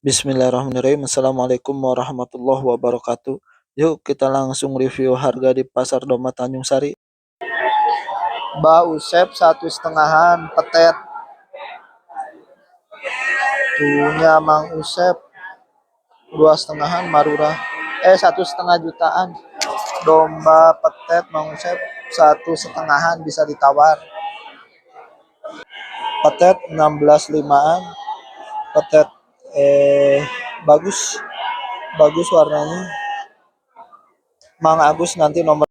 Bismillahirrahmanirrahim. Assalamualaikum warahmatullahi wabarakatuh. Yuk kita langsung review harga di Pasar Domba Tanjung Sari. Usep 1,5-an petet punya Mang Usep, 2,5-an Marurah 1,5 jutaan. Domba petet Mang Usep 1,5-an bisa ditawar. Petet 16,5-an. Petet bagus warnanya. Mang Agus nanti nomor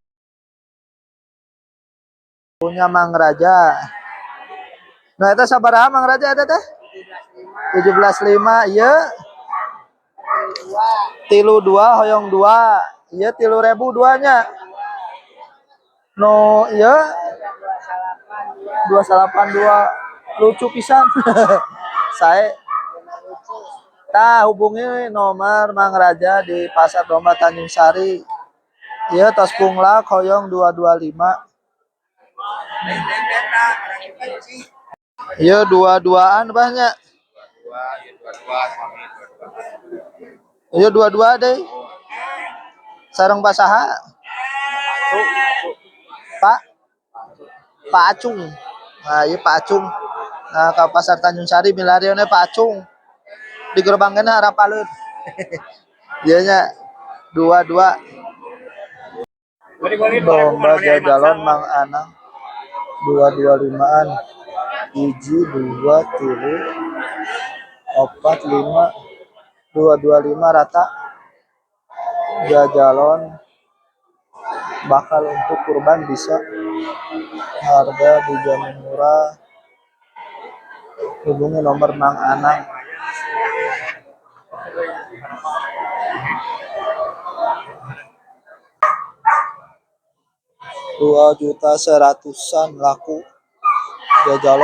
punya Mang Raja. Nah itu sabaraha Mang Raja eta teh? 17,5. Iya. 32 hoyong 2. Iya 3.000 duanya. No iya 282 lucu pisan. Saya hubungi nomor Mang Raja di Pasar Domba Tanjung Sari. Iya tos punglak hoyong 225. Iya 22-an banyak. Iya 22 deh. Sareng pasaha. Pak Acung. Nah, iya Pak Acung. Nah, ke Pasar Tanjung Sari milarione Pak Acung. Di gerbangnya harapalut. Dianya 22. Domba jajalon Mang Anang 225-an. Hiji 2 3 4 5 225 rata. Jajalon bakal untuk kurban bisa. Harga dijamin murah. Hubungi nomor Mang Anang. Rp2.100.000 laku jajalon.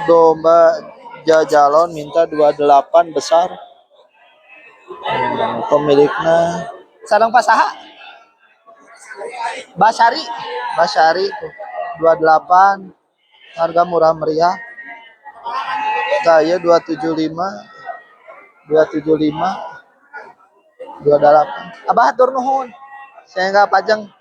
Domba jajalon minta 28 besar. Pemiliknya sarang pasaha Basari tuh 28. Harga murah meriah. Saya 275 28. Abah atur nuhun. Saya enggak pajang.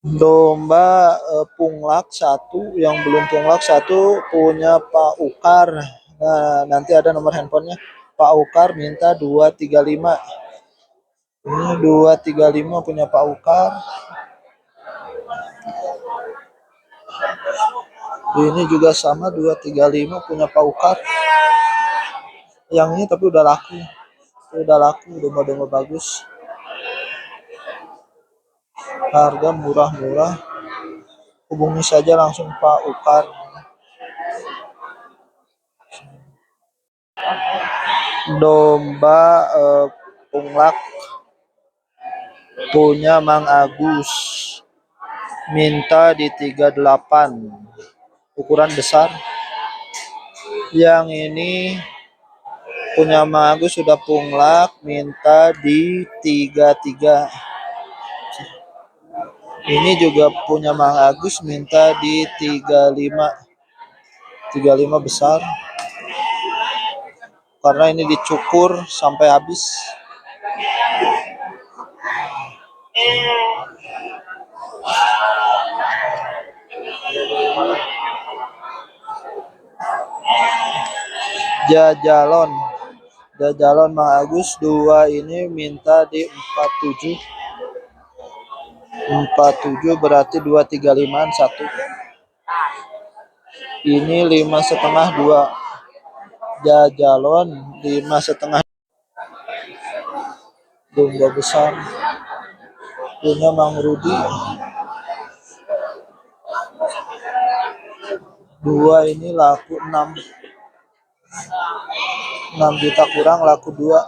Domba punglak 1, yang belum punglak 1 punya Pak Ukar. Nah, nanti ada nomor handphonenya. Pak Ukar minta 235. Ini 235 punya Pak Ukar. Ini juga sama 235 punya Pak Ukar. Yang ini tapi udah laku. Domba-domba bagus. Harga murah-murah. Hubungi saja langsung Pak Ukar. Domba punglak punya Mang Agus minta di 38, ukuran besar. Yang ini punya Mang Agus sudah punglak, minta di 33. Ini juga punya Mang Agus minta di 35 besar, karena ini dicukur sampai habis. Jajalon Mang Agus 2 ini minta di 47 berarti 235-an 1. Ini 5,5 2. Jajalon 5,5. Domba besar punya Mang Rudi 2 ini laku 6 juta kurang, laku 2.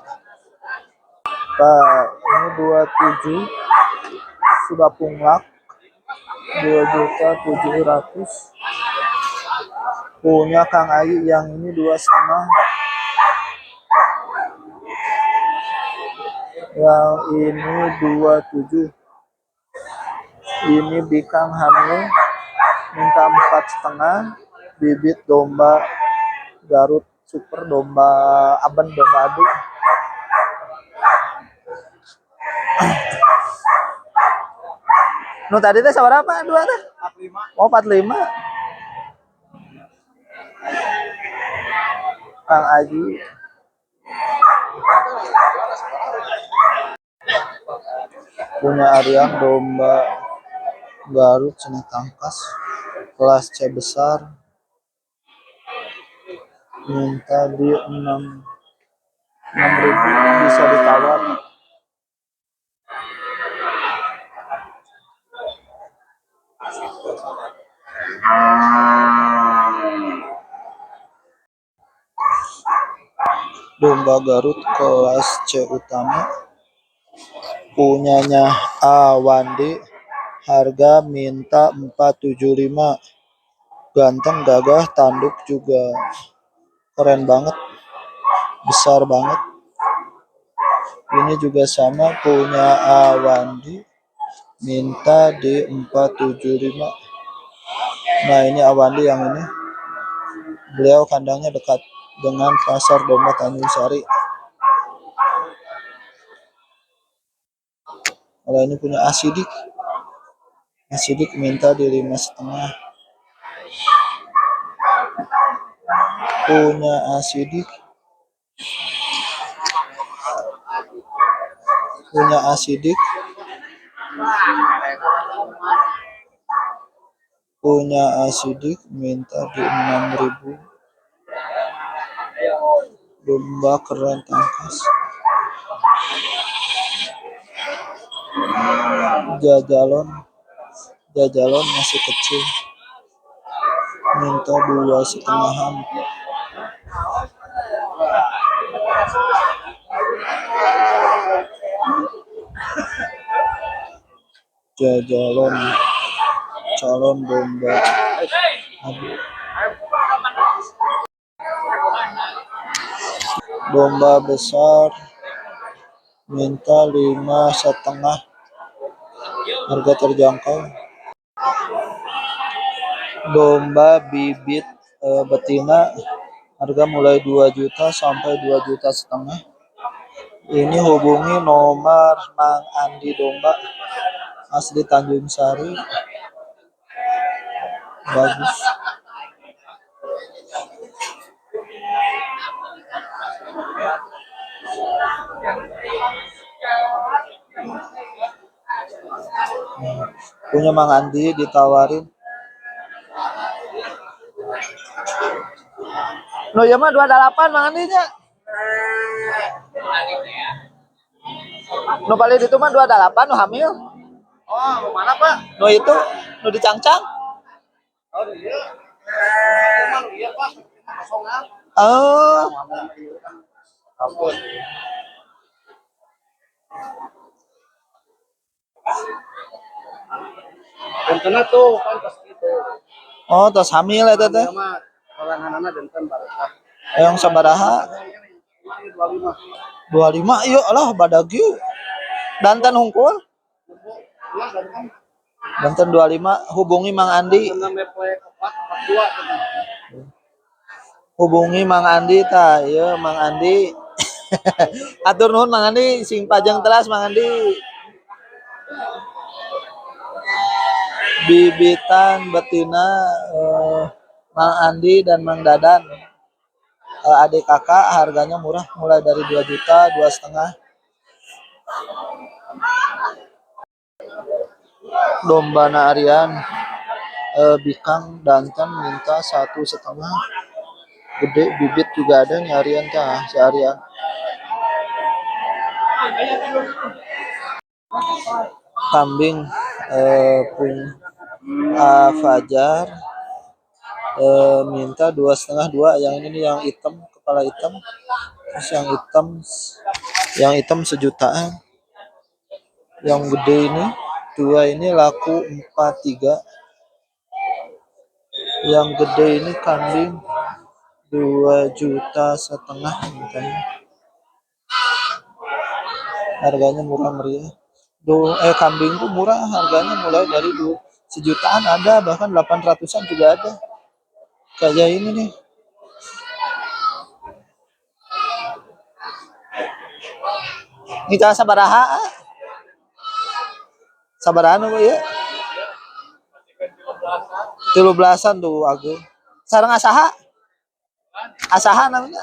Nah, ini 27 sudah punglak 2.700.000 punya Kang Ayu. Yang ini 2,5. Yang ini 27. Ini Bikang hamil minta 4,5. Bibit domba Garut super domba aben domba adu. Nu tadi teh sabarapa dua teh? 45. Oh 45. Kang Aji. Punya Ariang domba Garut Seni Tangkas kelas C besar minta di 6.000 bisa ditawar. Domba Garut kelas C utama punyanya Awandi harga minta 475. Ganteng, gagah, tanduk juga keren banget, besar banget. Ini juga sama punya Awandi minta di 475. Nah ini Awandi yang ini, beliau kandangnya dekat dengan pasar domba Tanjung Sari. Kalau ini punya Asidik, Asidik minta di 5,5. Punya Asidik, punya Asidik, punya Asidik minta di 6.000. Domba keren tangkas. Jajalon masih kecil minta 2,5. Jajalon calon domba domba besar minta 5,5, harga terjangkau. Domba bibit betina harga mulai 2 juta sampai 2,5 juta. Ini hubungi nomor Mang Andi Domba, asli Tanjung Sari, bagus. Punya Mang Andi ditawarin. No ya mah 28 Mang Andi nya. No paling itu mah 28 no hamil. Oh, mana Pak? No itu, no dicangcang. Oh, iya. Iya, Pak. Oh. Ampun. Dentena tuh kan pas gitu. Oh, tos hamil eta teh. Kalanganana denten barokah. Yang sabaraha? 25. Ieu alah badag ieu. Danten hungkul? Danten 25 hubungi Mang Andi. Hubungi Mang Andi tah, ieu Mang Andi. Atur nuhun Mang Andi, sing pajang telas Mang Andi. Bibitan betina Mang Andi dan Mang Dadan. Adik kakak harganya murah mulai dari 2 juta 2,5. Domba Arian bikang danten minta 1,5. Gede bibit juga ada nih Arian tah, si Arian. Kambing Fajar minta 2,5 yang ini nih yang hitam, kepala hitam. Terus yang hitam sejutaan. Yang gede ini dua ini laku 4,3. Yang gede ini kambing 2,5 juta mintanya. Harganya murah meriah. Kambing tuh murah, harganya mulai dari 1 jutaan ada, bahkan 800-an juga ada. Kayak ini nih. Ngical sabaraha? Sabaraha nu ieu? 13-an tuh aku. Sareng asaha? Asaha namanya?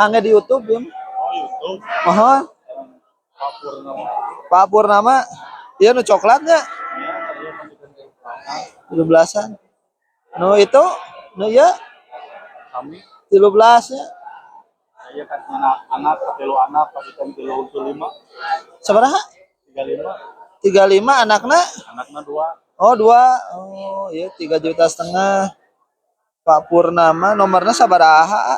Kangge di YouTube ya. Mohon. Pak Purnama. Iya nu coklatnya. 13-an. Nu itu, nu ya 13 ya. Iya kan anak katilu anak pasukan 35. Sabaraha? 35. 35 anaknya? Anaknya 2. Oh, 2. Oh, iya 3,5 juta. Pak Purnama nomornya sabaraha?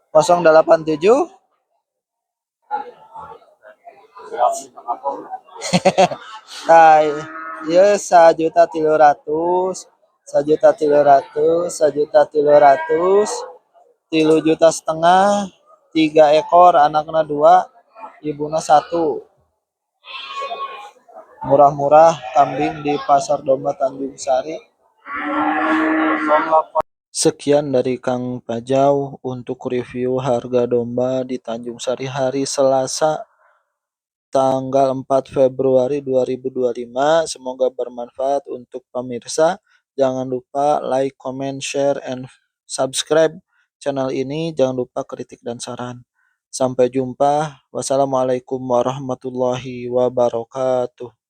087. Nah, iya 1.300.000, 1.300.000, 1.300.000, 3,5 juta, 3 ekor, anaknya 2, ibuna 1. Murah-murah kambing di Pasar Domba Tanjung Sari. Sekian dari Kang Pajau untuk review harga domba di Tanjung Sari hari Selasa tanggal 4 Februari 2025. Semoga bermanfaat untuk pemirsa. Jangan lupa like, comment, share, and subscribe channel ini. Jangan lupa kritik dan saran. Sampai jumpa. Wassalamualaikum warahmatullahi wabarakatuh.